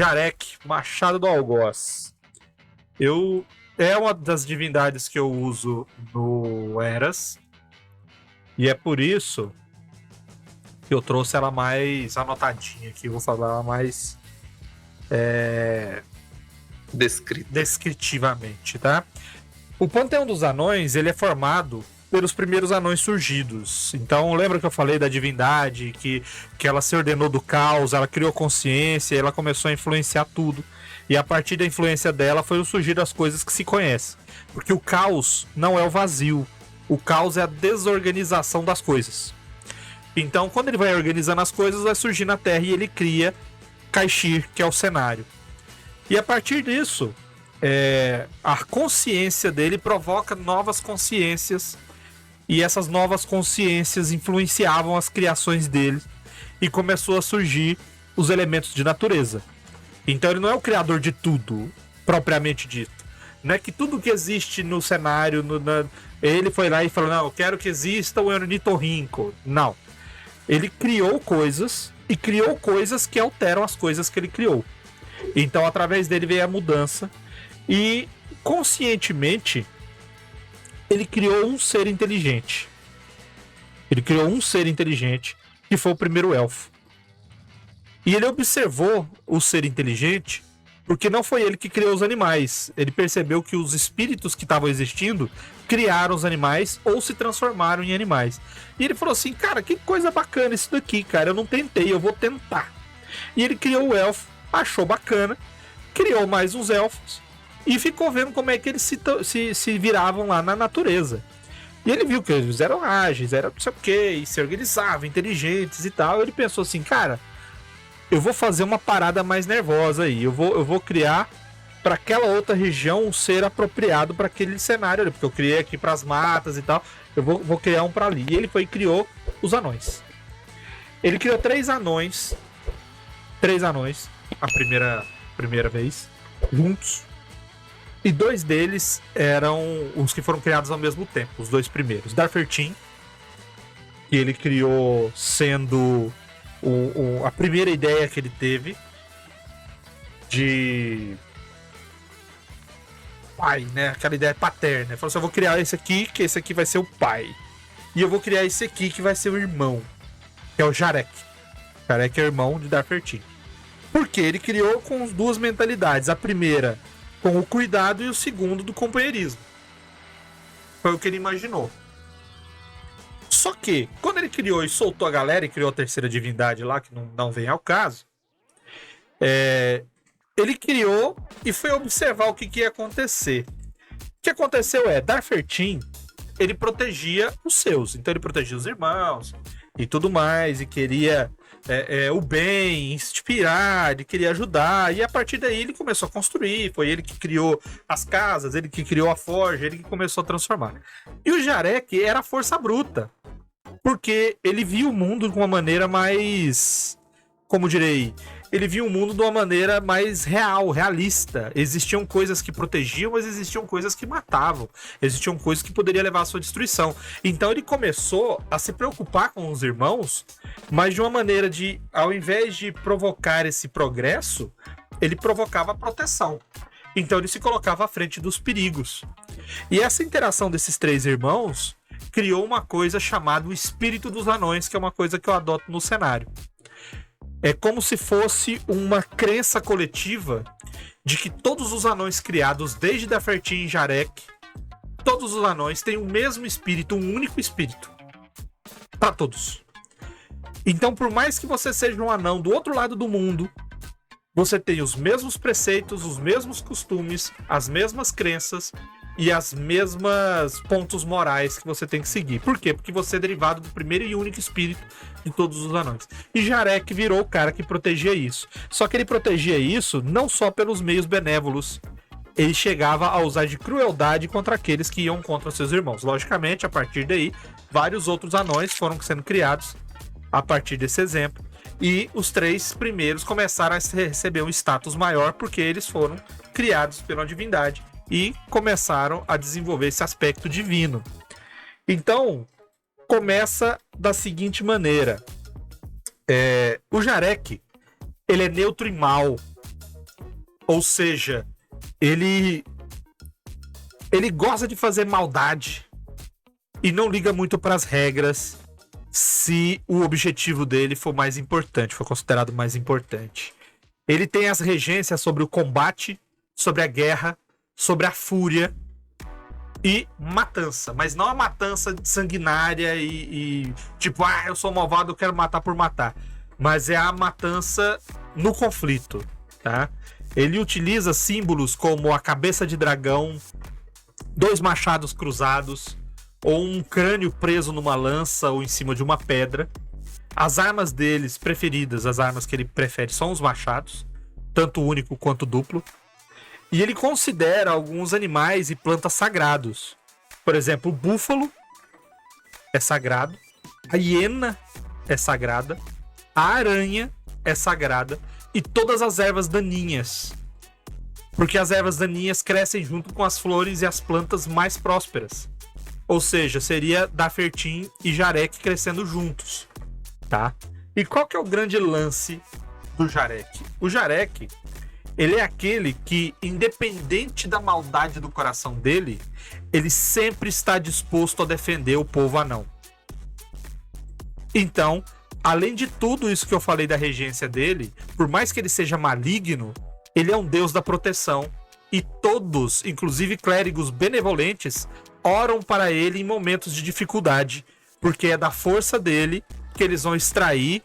Jarek, Machado do Algoz. É uma das divindades que eu uso no Eras. E é por isso que eu trouxe ela mais anotadinha aqui. Eu vou falar ela mais descritivamente, tá? O Panteão dos Anões, ele é formado pelos primeiros anões surgidos. Então, lembra que eu falei da divindade, que ela se ordenou do caos, ela criou consciência, ela começou a influenciar tudo. E a partir da influência dela foi o surgir das coisas que se conhecem. Porque o caos não é o vazio. O caos é a desorganização das coisas. Então, quando ele vai organizando as coisas, vai surgir na Terra e ele cria Caixir, que é o cenário. E a partir disso, a consciência dele provoca novas consciências. E essas novas consciências influenciavam as criações dele. E começou a surgir os elementos de natureza. Então ele não é o criador de tudo, propriamente dito. Não é que tudo que existe no cenário, ele foi lá e falou, não, eu quero que exista o ornitorrinco. Não. Ele criou coisas e criou coisas que alteram as coisas que ele criou. Então através dele veio a mudança. E conscientemente ele criou um ser inteligente. Ele criou um ser inteligente que foi o primeiro elfo. E ele observou o ser inteligente porque não foi ele que criou os animais. Ele percebeu que os espíritos que estavam existindo criaram os animais ou se transformaram em animais. E ele falou assim, cara, que coisa bacana isso daqui, cara. Eu não tentei, eu vou tentar. E ele criou o elfo, achou bacana, criou mais uns elfos e ficou vendo como é que eles se viravam lá na natureza. E ele viu que eles eram ágeis, eram não sei o que, e se organizavam, inteligentes e tal. Ele pensou assim, cara, eu vou fazer uma parada mais nervosa aí. Eu vou criar para aquela outra região um ser apropriado para aquele cenário ali, porque eu criei aqui para as matas e tal. Eu vou criar um para ali. E ele foi e criou os anões. Ele criou 3 anões a primeira vez, juntos. E 2 deles eram os que foram criados ao mesmo tempo, os 2 primeiros. Darfertin, que ele criou sendo a primeira ideia que ele teve de pai, né? Aquela ideia paterna. Ele falou assim, eu vou criar esse aqui, que esse aqui vai ser o pai. E eu vou criar esse aqui, que vai ser o irmão, que é o Jarek. Jarek é irmão de Darfertin. Porque ele criou com as 2 mentalidades. A primeira com o cuidado e o segundo do companheirismo. Foi o que ele imaginou. Só que, quando ele criou e soltou a galera e criou a terceira divindade lá, que não vem ao caso, ele criou e foi observar o que ia acontecer. O que aconteceu Darfertin, ele protegia os seus. Então ele protegia os irmãos e tudo mais, e queria o bem, inspirar, ele queria ajudar, e a partir daí ele começou a construir, foi ele que criou as casas, ele que criou a forja, ele que começou a transformar. E o Jarek era a força bruta, porque ele via o mundo de uma maneira mais, como direi, ele via o mundo de uma maneira mais realista. Existiam coisas que protegiam, mas existiam coisas que matavam. Existiam coisas que poderiam levar à sua destruição. Então ele começou a se preocupar com os irmãos, mas de uma maneira de, ao invés de provocar esse progresso, ele provocava a proteção. Então ele se colocava à frente dos perigos. E essa interação desses 3 irmãos criou uma coisa chamada o Espírito dos Anões, que é uma coisa que eu adoto no cenário. É como se fosse uma crença coletiva de que todos os anões criados desde Darfertin e Jarek, todos os anões têm o mesmo espírito, um único espírito. Para todos. Então, por mais que você seja um anão do outro lado do mundo, você tem os mesmos preceitos, os mesmos costumes, as mesmas crenças e as mesmas pontos morais que você tem que seguir. Por quê? Porque você é derivado do primeiro e único espírito de todos os anões. E Jarek virou o cara que protegia isso. Só que ele protegia isso não só pelos meios benévolos. Ele chegava a usar de crueldade contra aqueles que iam contra seus irmãos. Logicamente, a partir daí, vários outros anões foram sendo criados a partir desse exemplo. E os 3 primeiros começaram a receber um status maior porque eles foram criados pela divindade e começaram a desenvolver esse aspecto divino. Então, começa da seguinte maneira. O Jarek, ele é neutro e mal. Ou seja, ele gosta de fazer maldade e não liga muito para as regras se o objetivo dele for mais importante, for considerado mais importante. Ele tem as regências sobre o combate, sobre a guerra, sobre a fúria e matança. Mas não a matança sanguinária e tipo, eu sou malvado, eu quero matar por matar. Mas é a matança no conflito, tá? Ele utiliza símbolos como a cabeça de dragão, 2 machados cruzados, ou um crânio preso numa lança ou em cima de uma pedra. As armas deles preferidas, as armas que ele prefere, são os machados, tanto único quanto duplo. E ele considera alguns animais e plantas sagrados. Por exemplo, o búfalo é sagrado, a hiena é sagrada, a aranha é sagrada e todas as ervas daninhas. Porque as ervas daninhas crescem junto com as flores e as plantas mais prósperas. Ou seja, seria Dafertin e Jarek crescendo juntos, tá? E qual que é o grande lance do Jarek? O Jarek, ele é aquele que, independente da maldade do coração dele, ele sempre está disposto a defender o povo anão. Então, além de tudo isso que eu falei da regência dele, por mais que ele seja maligno, ele é um deus da proteção. E todos, inclusive clérigos benevolentes, oram para ele em momentos de dificuldade, porque é da força dele que eles vão extrair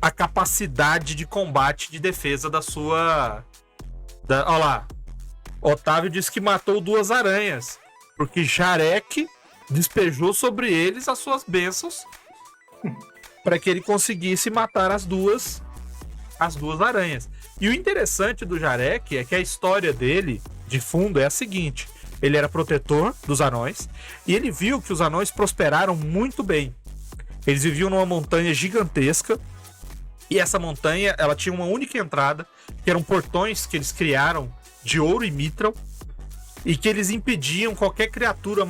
a capacidade de combate, de defesa da sua... Olha lá, Otávio disse que matou 2 aranhas, porque Jarek despejou sobre eles as suas bênçãos para que ele conseguisse matar as duas aranhas. E o interessante do Jarek é que a história dele, de fundo, é a seguinte: ele era protetor dos anões e ele viu que os anões prosperaram muito bem. Eles viviam numa montanha gigantesca e essa montanha, ela tinha uma única entrada, que eram portões que eles criaram de ouro e mitral e que eles impediam qualquer criatura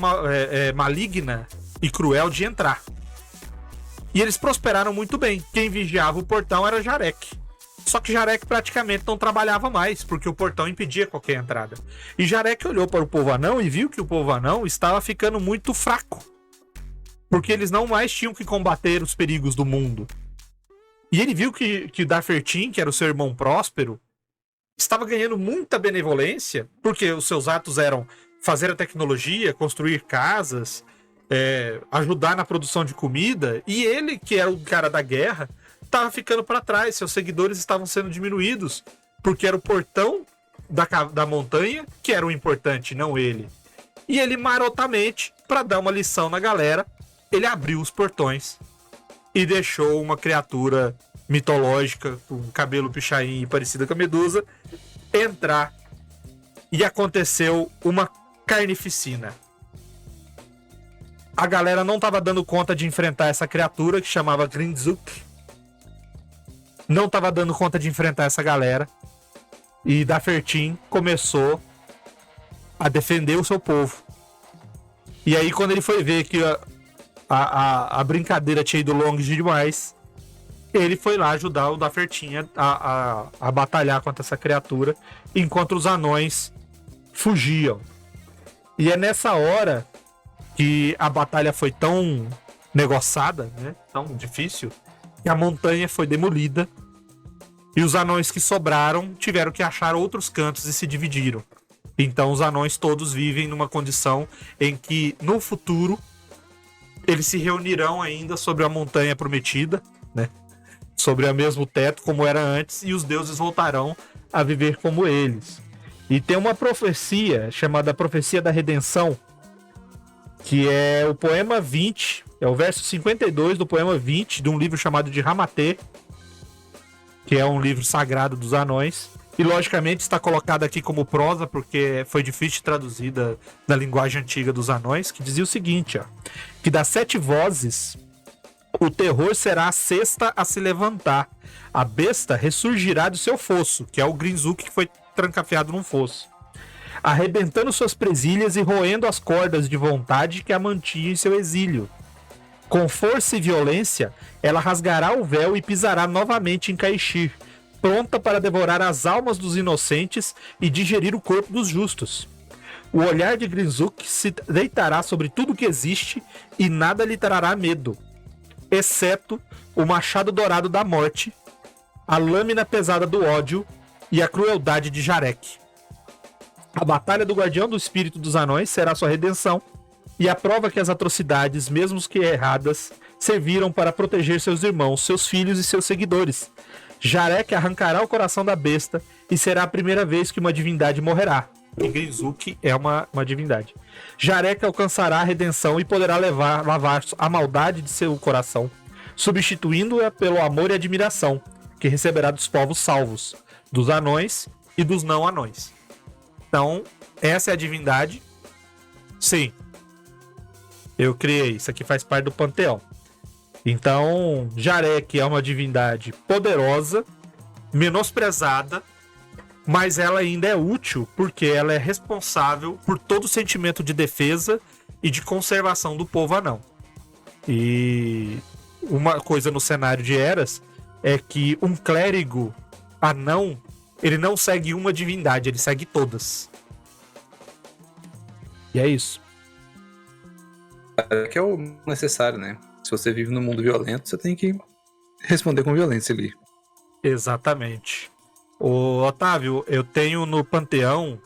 maligna e cruel de entrar. E eles prosperaram muito bem. Quem vigiava o portão era Jarek. Só que Jarek praticamente não trabalhava mais, porque o portão impedia qualquer entrada. E Jarek olhou para o povo anão e viu que o povo anão estava ficando muito fraco, porque eles não mais tinham que combater os perigos do mundo. E ele viu que Dafertin, que era o seu irmão próspero, estava ganhando muita benevolência, porque os seus atos eram fazer a tecnologia, construir casas, ajudar na produção de comida, e ele, que era o cara da guerra, estava ficando para trás. Seus seguidores estavam sendo diminuídos, porque era o portão da montanha que era o importante, não ele. E ele, marotamente, para dar uma lição na galera, ele abriu os portões e deixou uma criatura mitológica com cabelo pichain e parecida com a Medusa entrar. E aconteceu uma carnificina. A galera não estava dando conta de enfrentar essa criatura que chamava Grinzuk. Não estava dando conta de enfrentar essa galera. E Dafertin começou a defender o seu povo. E aí, quando ele foi ver que a brincadeira tinha ido longe demais, ele foi lá ajudar o Dafertin a batalhar contra essa criatura, enquanto os anões fugiam. E é nessa hora que a batalha foi tão negociada, né, tão difícil, que a montanha foi demolida e os anões que sobraram tiveram que achar outros cantos e se dividiram. Então os anões todos vivem numa condição em que, no futuro, eles se reunirão ainda sobre a montanha prometida, né? Sobre o mesmo teto como era antes, e os deuses voltarão a viver como eles. E tem uma profecia chamada Profecia da Redenção, que é o poema 20, é o verso 52 do poema 20 de um livro chamado de Ramatê, que é um livro sagrado dos anões. E logicamente está colocado aqui como prosa, porque foi difícil de traduzir da linguagem antiga dos anões, que dizia o seguinte, ó, que das 7 vozes, o terror será a sexta a se levantar. A besta ressurgirá do seu fosso, que é o Grinzuk que foi trancafiado num fosso, arrebentando suas presilhas e roendo as cordas de vontade que a mantinham em seu exílio. Com força e violência, ela rasgará o véu e pisará novamente em Caixir, pronta para devorar as almas dos inocentes e digerir o corpo dos justos. O olhar de Grinzuk se deitará sobre tudo que existe e nada lhe trará medo, exceto o machado dourado da morte, a lâmina pesada do ódio e a crueldade de Jarek. A batalha do Guardião do Espírito dos Anões será sua redenção e a prova que as atrocidades, mesmo que erradas, serviram para proteger seus irmãos, seus filhos e seus seguidores. Jarek arrancará o coração da besta e será a primeira vez que uma divindade morrerá. E Grinzuk é uma divindade. Jarek alcançará a redenção e poderá lavar a maldade de seu coração, substituindo-a pelo amor e admiração, que receberá dos povos salvos, dos anões e dos não anões. Então, essa é a divindade. Sim. Eu criei. Isso aqui faz parte do panteão. Então, Jarek é uma divindade poderosa, menosprezada, mas ela ainda é útil porque ela é responsável por todo o sentimento de defesa e de conservação do povo anão. E uma coisa no cenário de Eras é que um clérigo anão, ele não segue uma divindade, ele segue todas. E é isso. É que é o necessário, né? Se você vive num mundo violento, você tem que responder com violência ali. Exatamente. Ô, Otávio, eu tenho no Panteão,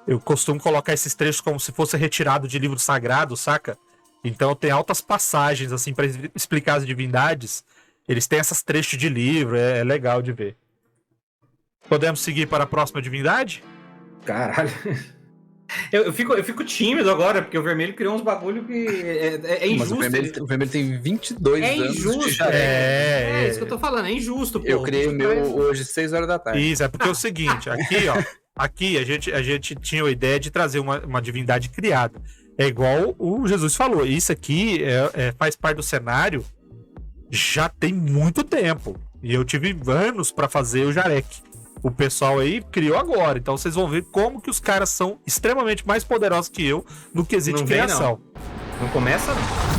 eu costumo colocar esses trechos como se fosse retirado de livro sagrado, saca? Então tem altas passagens, assim, pra explicar as divindades. Eles têm esses trechos de livro, é legal de ver. Podemos seguir para a próxima divindade? Caralho. Eu fico tímido agora, porque o vermelho criou uns bagulho que é injusto. Mas o vermelho tem 22 anos. É injusto. É isso que eu tô falando, é injusto, pô. Eu criei o meu hoje 6 horas da tarde. Isso, é porque é o seguinte, aqui, ó. Aqui a gente tinha a ideia de trazer uma divindade criada. É igual o Jesus falou. Isso aqui faz parte do cenário já tem muito tempo. E eu tive anos pra fazer o Jarek. O pessoal aí criou agora. Então vocês vão ver como que os caras são extremamente mais poderosos que eu no quesito de criação. Não começa, não.